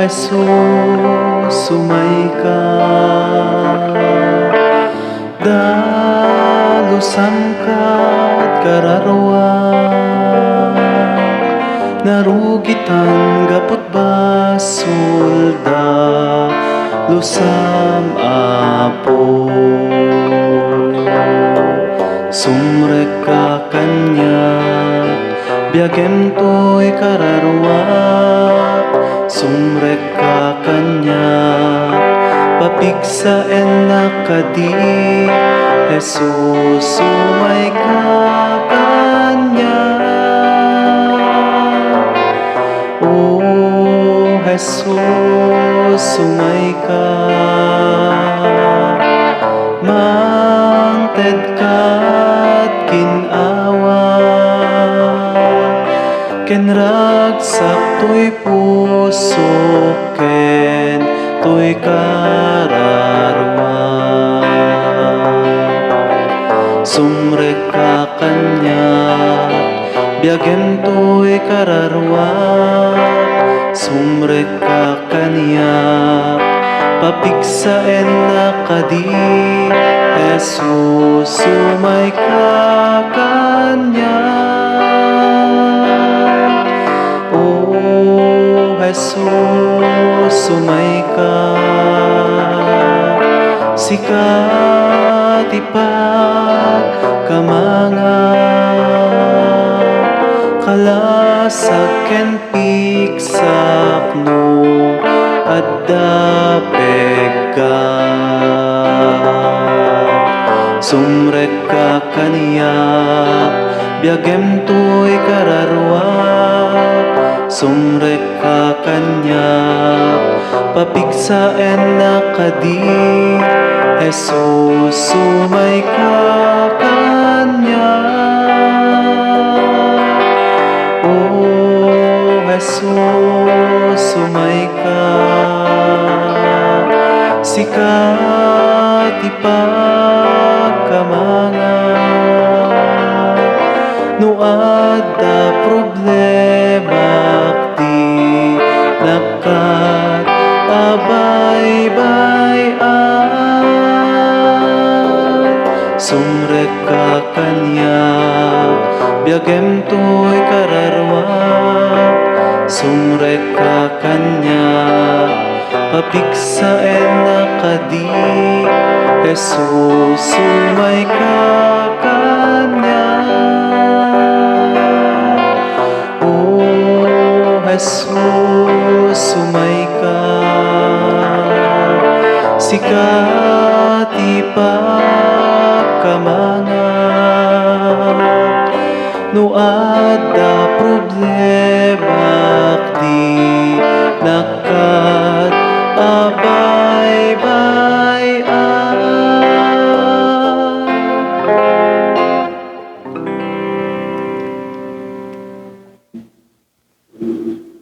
Jesus, sumay ka. Dalusam ka't kararwak, narugitan gapot basulda, lusam apo. Sumrek ka kanyak, biagem to'y kararwak. Sumrek ka kanyak, papigsaen na kadi. Jesus, sumay ka kanyak. Oh, Jesus, sumay ka. Mangted ka't ginawa, ken ragsak to'y puso, ken to'y kararwa. Sumrek ka kanyak, biagem to'y kararwa. Sumrek ka kanyak, papigsaen na kadi. Jesus, sumay ka kanyak. Oh, Jesus, sumay ka. Sikat ipagkamangan, kalasag ken piksak no adda pegkat. Sumrek ka kaniyak, biagem to'y kararwak. Sumrek ka kanyak, papigsaen na kadi. Jesus, sumay ka kanyak. Oh, Jesus, sumay ka. Sikat ipagkamangan, no adda problema ti nakat abay-bayan. Sumrek ka kanyak, biagem to'y kararwak. Sumrek ka kanyak, papigsaen na kadi. Jesus, sumay ka kanyak. Oh, Jesus, sumay ka. Sikat ipagkamangan, no